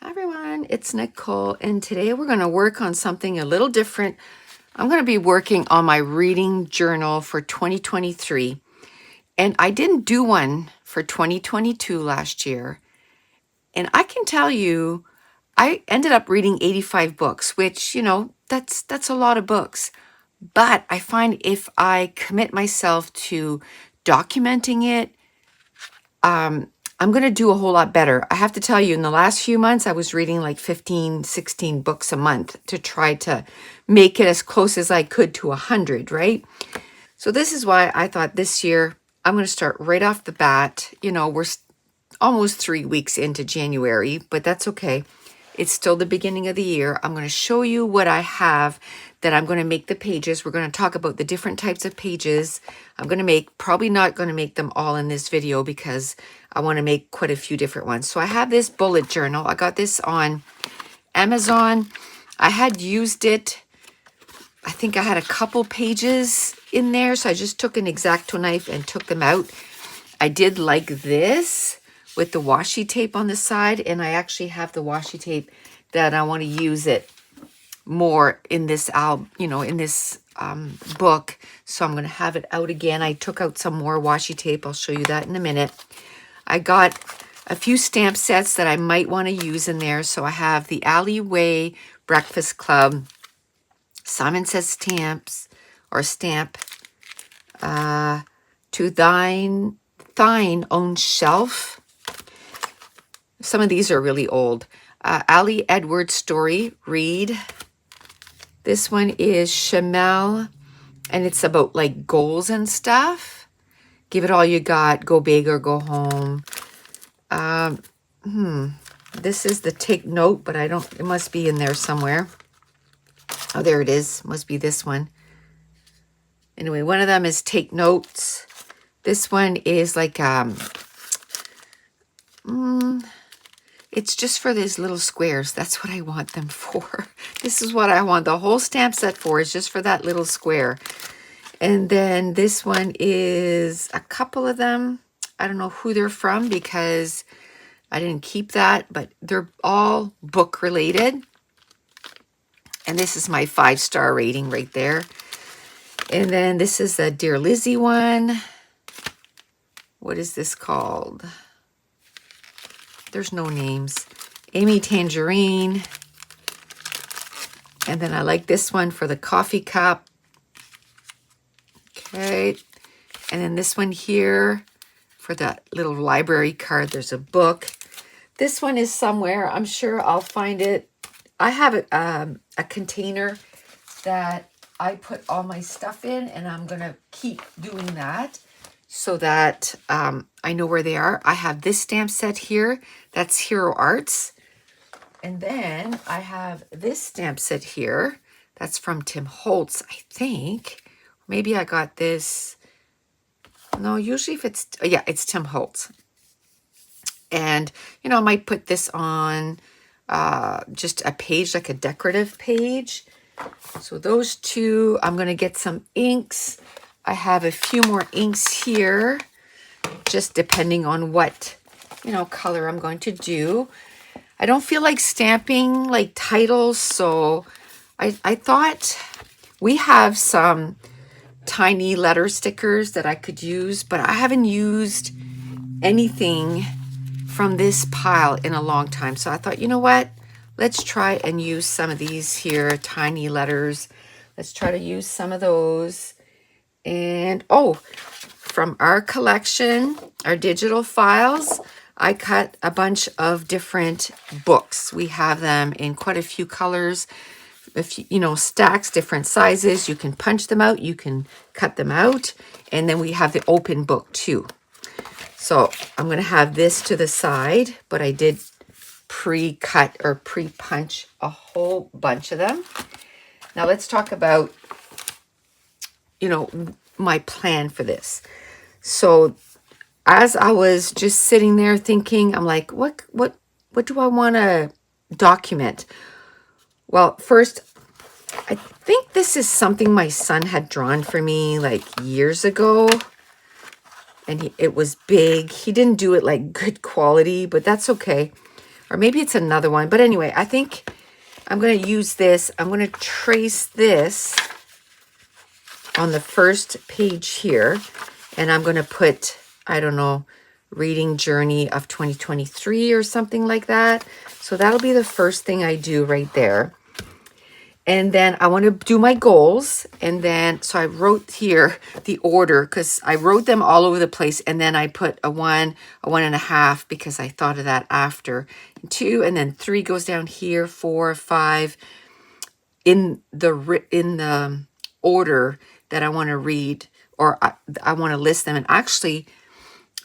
Hi everyone, it's Nicole, and today we're going to work on something a little different. I'm going to be working on my reading journal for 2023, and I didn't do one for 2022 last year. And I can tell you, I ended up reading 85 books, which, that's a lot of books. But I find if I commit myself to documenting it, I'm going to do a whole lot better. I have to tell you, in the last few months, I was reading like 15, 16 books a month to try to make it as close as I could to 100, right? So this is why I thought this year I'm going to start right off the bat. We're almost 3 weeks into January, but that's okay. It's still the beginning of the year. I'm going to show you what I have that I'm going to make the pages. We're going to talk about the different types of pages I'm going to make. Probably not going to make them all in this video because I want to make quite a few different ones. So I have this bullet journal. I got this on Amazon. I had used it. I think I had a couple pages in there. So I just took an X-Acto knife and took them out. I did like this with the washi tape on the side, and I actually have the washi tape that I want to use it more in this book. So I'm going to have it out again. I took out some more washi tape. I'll show you that in a minute. I got a few stamp sets that I might want to use in there. So I have the Alleyway Breakfast Club, Simon Says Stamps, or Stamp, To Thine Own Shelf. Some of these are really old. Ali Edwards story, read. This one is Chamel, and it's about like goals and stuff. Give it all you got, go big or go home. This is the Take Note, but it must be in there somewhere. Oh, there it is. Must be this one. Anyway, one of them is Take Notes. This one is like, it's just for these little squares. That's what I want them for. This is what I want the whole stamp set for, is just for that little square. And then this one is a couple of them. I don't know who they're from because I didn't keep that, but they're all book related. And this is my 5-star rating right there. And then this is a Dear Lizzie one. What is this called? There's no names. Amy Tangerine. And then I like this one for the coffee cup. Okay. And then this one here for that little library card. There's a book. This one is somewhere. I'm sure I'll find it. I have a container that I put all my stuff in, and I'm going to keep doing that so that I know where they are. I have this stamp set here. That's Hero Arts. And then I have this stamp set here. That's from Tim Holtz, I think. Maybe I got this. No, usually if it's, yeah, it's Tim Holtz. And, I might put this on just a page, like a decorative page. So those two, I'm going to get some inks. I have a few more inks here, just depending on what, color I'm going to do. I don't feel like stamping like titles, so I thought we have some tiny letter stickers that I could use, but I haven't used anything from this pile in a long time. So I thought, you know what? Let's try and use some of these here, tiny letters. Let's try to use some of those. And, from our collection, our digital files, I cut a bunch of different books. We have them in quite a few colors. If stacks, different sizes, you can punch them out, you can cut them out. And then we have the open book too. So I'm going to have this to the side, but I did pre-cut or pre-punch a whole bunch of them. Now let's talk about, my plan for this. So as I was just sitting there thinking, I'm like, what do I want to document? Well, first, I think this is something my son had drawn for me like years ago. And it was big. He didn't do it like good quality, but that's okay. or maybe it's another one. But anyway, I think I'm going to use this. I'm going to trace this on the first page here, and I'm going to put, I don't know, reading journey of 2023 or something like that. So that'll be the first thing I do right there. And then I want to do my goals. And then, so I wrote here the order because I wrote them all over the place. And then I put a 1.5, because I thought of that after. 2, and then 3 goes down here, 4, 5 in the order that I want to read, or I want to list them. And actually,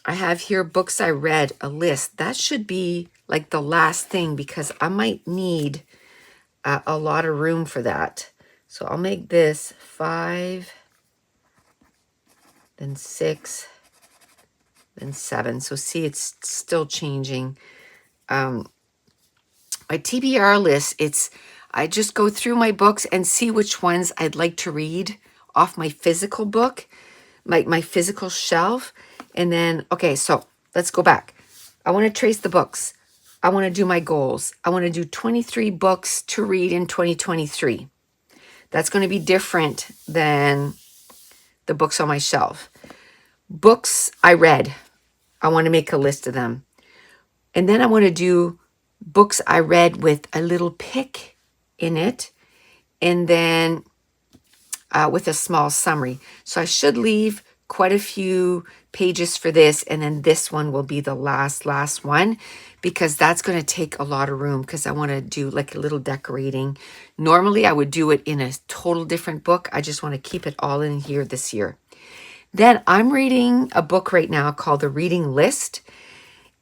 I have here books I read, a list. That should be like the last thing, because I might need a lot of room for that. So I'll make this 5, then 6, then 7. So see, it's still changing. My TBR list, I just go through my books and see which ones I'd like to read off my physical book, my physical shelf. And then, okay, so let's go back. I want to trace the books. I want to do my goals. I want to do 23 books to read in 2023. That's going to be different than the books on my shelf. Books I read, I want to make a list of them. And then I want to do books I read with a little pick in it, and then with a small summary. So I should leave quite a few pages for this, and then this one will be the last one, because that's going to take a lot of room, because I want to do like a little decorating. Normally I would do it in a total different book. I just want to keep it all in here this year. Then I'm reading a book right now called The Reading List,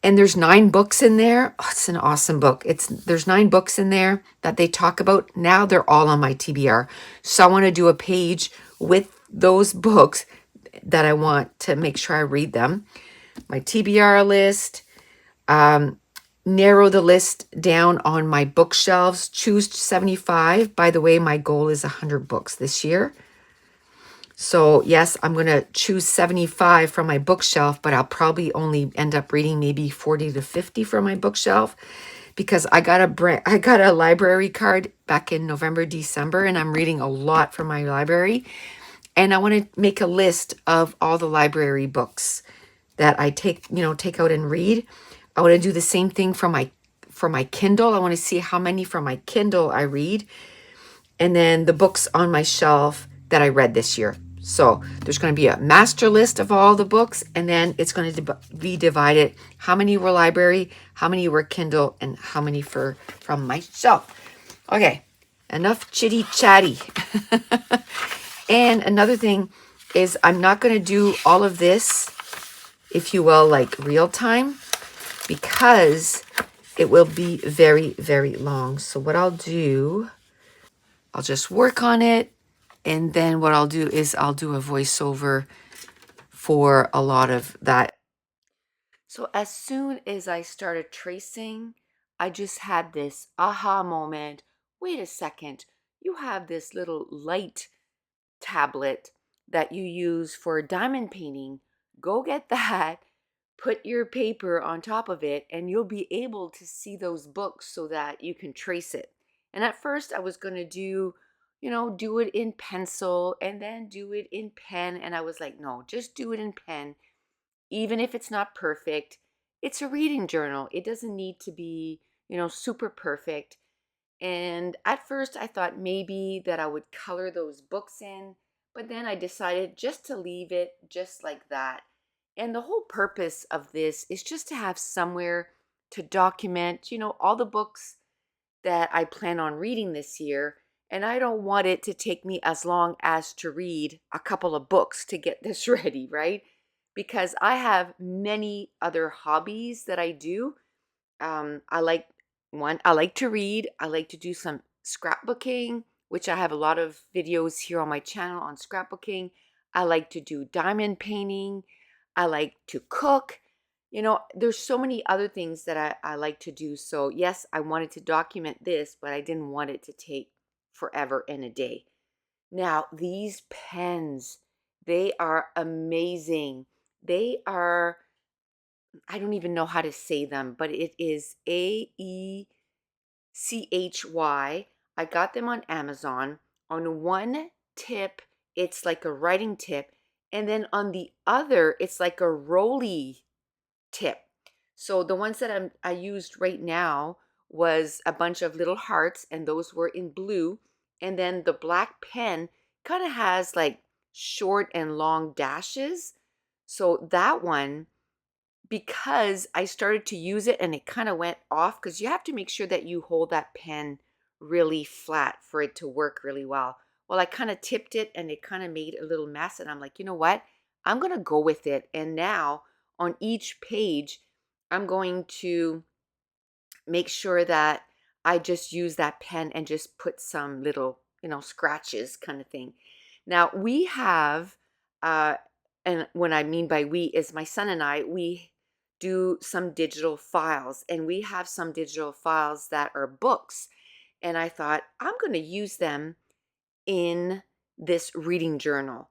and there's 9 books in there. Oh, it's an awesome book. There's 9 books in there that they talk about. Now they're all on my TBR. So I want to do a page with those books that I want to make sure I read them. My TBR list, narrow the list down on my bookshelves, choose 75. By the way, my goal is 100 books this year. So yes, I'm going to choose 75 from my bookshelf, but I'll probably only end up reading maybe 40 to 50 from my bookshelf, because I got a library card back in November, December, and I'm reading a lot from my library. And I want to make a list of all the library books that I take out and read. I want to do the same thing for my Kindle. I want to see how many from my Kindle I read, and then the books on my shelf that I read this year. So there's going to be a master list of all the books, and then it's going to be divided. How many were library, how many were Kindle, and how many from my shelf. Okay, enough chitty chatty. And another thing is, I'm not going to do all of this, if you will, like real time, because it will be very, very long. So what I'll do, I'll just work on it. And then what I'll do is I'll do a voiceover for a lot of that. So as soon as I started tracing, I just had this aha moment. Wait a second, you have this little light tablet that you use for diamond painting. Go get that, put your paper on top of it, and you'll be able to see those books so that you can trace it. And at first I was going to do it in pencil and then do it in pen. And I was like, no, just do it in pen. Even if it's not perfect, it's a reading journal. It doesn't need to be, super perfect. And at first I thought maybe that I would color those books in, but then I decided just to leave it just like that. And the whole purpose of this is just to have somewhere to document, all the books that I plan on reading this year. And I don't want it to take me as long as to read a couple of books to get this ready, right? Because I have many other hobbies that I do. I like to read. I like to do some scrapbooking, which I have a lot of videos here on my channel on scrapbooking. I like to do diamond painting. I like to cook. There's so many other things that I like to do. So yes, I wanted to document this, but I didn't want it to take forever and a day. Now, these pens, they are amazing. They are I don't even know how to say them, but it is AECHY. I got them on Amazon. On one tip, it's like a writing tip, and then on the other, it's like a rolly tip. So the ones that I used right now was a bunch of little hearts, and those were in blue. And then the black pen kind of has like short and long dashes. So that one, because I started to use it and it kind of went off, because you have to make sure that you hold that pen really flat for it to work really well. Well, I kind of tipped it and it kind of made a little mess. And I'm like, you know what? I'm going to go with it. And now on each page, I'm going to make sure that I just use that pen and just put some little, scratches kind of thing. Now we have, and what I mean by we is my son and I, we do some digital files, and we have some digital files that are books. And I thought I'm going to use them in this reading journal.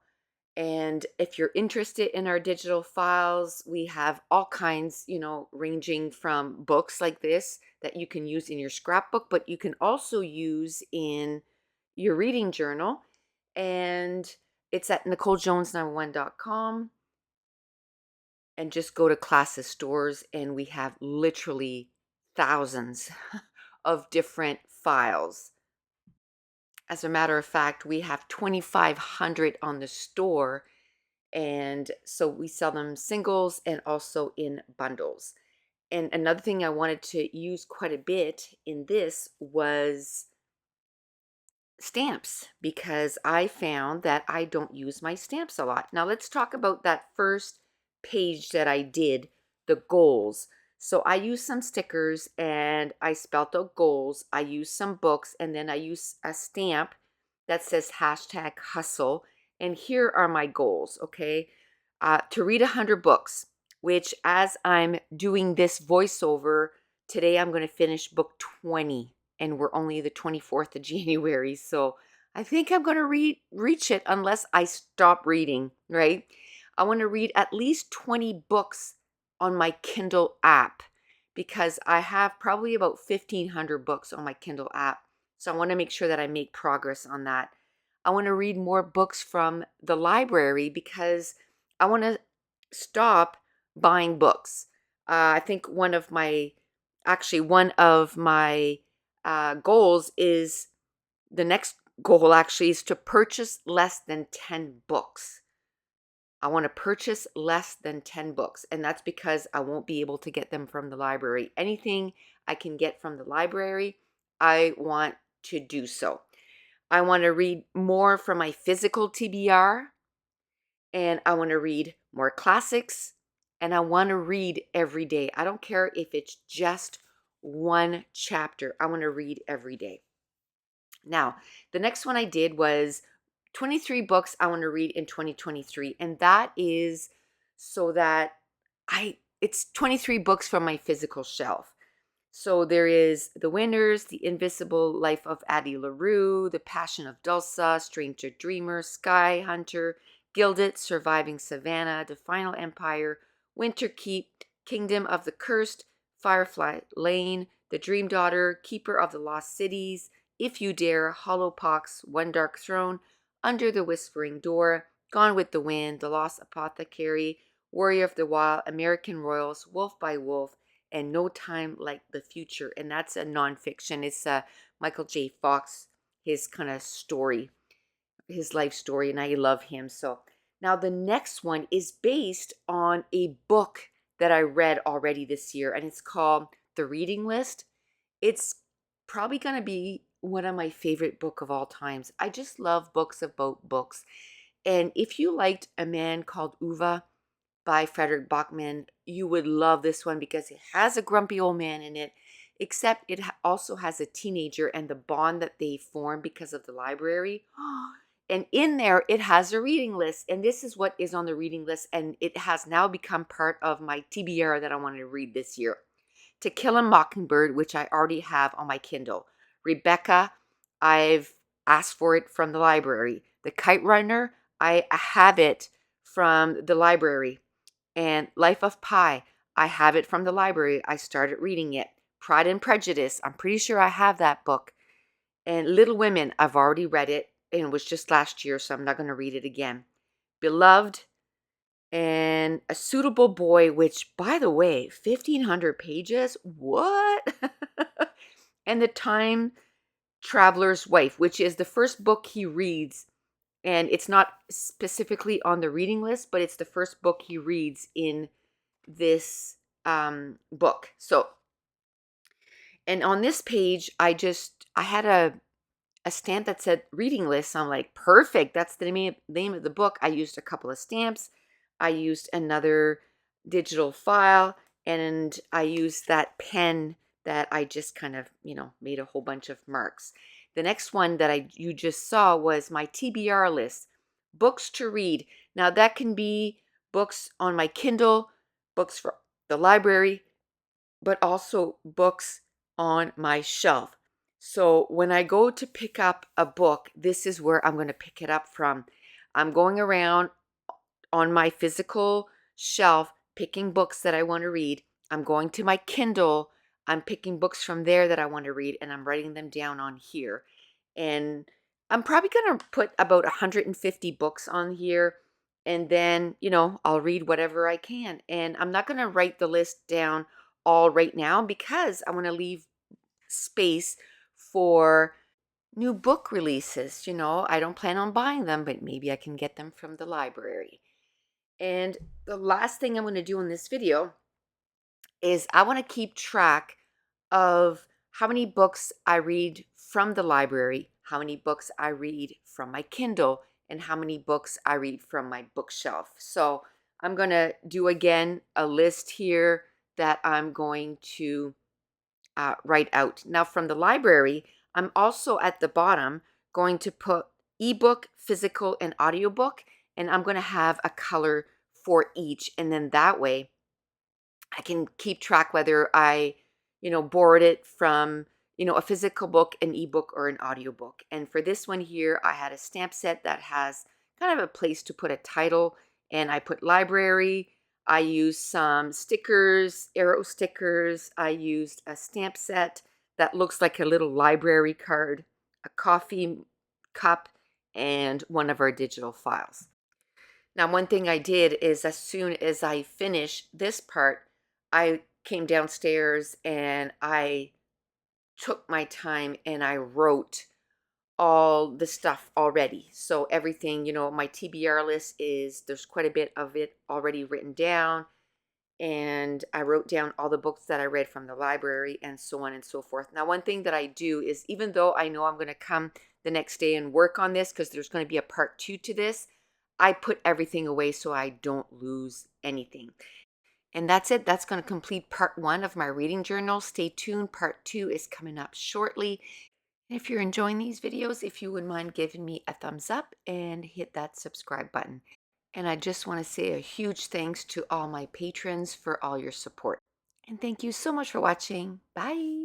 And if you're interested in our digital files, we have all kinds, ranging from books like this that you can use in your scrapbook, but you can also use in your reading journal. And it's at NicoleJones91.com. And just go to classes stores, and we have literally thousands of different files. As a matter of fact, we have 2,500 on the store. And so we sell them singles and also in bundles. And another thing I wanted to use quite a bit in this was stamps, because I found that I don't use my stamps a lot. Now let's talk about that first page that I did, the goals. So I used some stickers and I spelled out goals. I used some books, and then I used a stamp that says #hustle. And here are my goals, okay? To read 100 books, which as I'm doing this voiceover, today I'm going to finish book 20, and we're only the 24th of January. So I think I'm going to reach it unless I stop reading, right? I want to read at least 20 books on my Kindle app, because I have probably about 1,500 books on my Kindle app. So I want to make sure that I make progress on that. I want to read more books from the library, because I want to stop buying books. I think one of my goals is, the next goal actually is to purchase less than 10 books. I want to purchase less than 10 books, and that's because I won't be able to get them from the library. Anything I can get from the library, I want to do so. I want to read more from my physical TBR, and I want to read more classics, and I want to read every day. I don't care if it's just one chapter. I want to read every day. Now, the next one I did was 23 books I want to read in 2023, and that is so that it's 23 books from my physical shelf. So there is The Winners, The Invisible Life of Addie LaRue, The Passion of Dulce, Stranger Dreamer, Sky Hunter, Gilded, Surviving Savannah, The Final Empire, Winter Keep, Kingdom of the Cursed, Firefly Lane, The Dream Daughter, Keeper of the Lost Cities, If You Dare, Hollow Pox, One Dark Throne, Under the Whispering Door, Gone with the Wind, The Lost Apothecary, Warrior of the Wild, American Royals, Wolf by Wolf, and No Time Like the Future. And that's a nonfiction. It's Michael J. Fox, his kind of story, his life story, and I love him. So now the next one is based on a book that I read already this year, and it's called The Reading List. It's probably going to be one of my favorite book of all times. I just love books about books. And if you liked A Man Called Uva by Frederick Bachman, you would love this one, because it has a grumpy old man in it, except it also has a teenager and the bond that they form because of the library. And in there, it has a reading list, and this is what is on the reading list, and it has now become part of my TBR that I wanted to read this year. To Kill a Mockingbird, which I already have on my Kindle. Rebecca, I've asked for it from the library. The Kite Runner, I have it from the library. And Life of Pi, I have it from the library. I started reading it. Pride and Prejudice, I'm pretty sure I have that book. And Little Women, I've already read it, and it was just last year, so I'm not going to read it again. Beloved and A Suitable Boy, which, by the way, 1,500 pages? What? And The Time Traveler's Wife, which is the first book he reads. And it's not specifically on the reading list, but it's the first book he reads in this book. So, and on this page, I had a stamp that said reading list. I'm like, perfect. That's the name of the book. I used a couple of stamps. I used another digital file, and I used that pen that I just kind of, made a whole bunch of marks. The next one that you just saw was my TBR list, books to read. Now that can be books on my Kindle, books for the library, but also books on my shelf. So when I go to pick up a book, this is where I'm going to pick it up from. I'm going around on my physical shelf picking books that I want to read. I'm going to my Kindle. I'm picking books from there that I want to read, and I'm writing them down on here. And I'm probably going to put about 150 books on here. And then, I'll read whatever I can. And I'm not going to write the list down all right now because I want to leave space for new book releases. I don't plan on buying them, but maybe I can get them from the library. And the last thing I'm going to do in this video is I want to keep track of how many books I read from the library, how many books I read from my Kindle, and how many books I read from my bookshelf. So I'm going to do again a list here that I'm going to write out. Now from the library, I'm also at the bottom going to put ebook, physical, and audiobook, and I'm going to have a color for each. And then that way I can keep track whether I, borrowed it from, a physical book, an ebook, or an audiobook. And for this one here, I had a stamp set that has kind of a place to put a title, and I put library. I used some stickers, arrow stickers. I used a stamp set that looks like a little library card, a coffee cup, and one of our digital files. Now, one thing I did is as soon as I finished this part, I came downstairs and I took my time and I wrote all the stuff already. So everything, my TBR list there's quite a bit of it already written down. And I wrote down all the books that I read from the library and so on and so forth. Now, one thing that I do is even though I know I'm going to come the next day and work on this because there's going to be a part 2 to this, I put everything away so I don't lose anything. And that's it. That's going to complete part 1 of my reading journal. Stay tuned. Part 2 is coming up shortly. And if you're enjoying these videos, if you wouldn't mind giving me a thumbs up and hit that subscribe button. And I just want to say a huge thanks to all my patrons for all your support. And thank you so much for watching. Bye.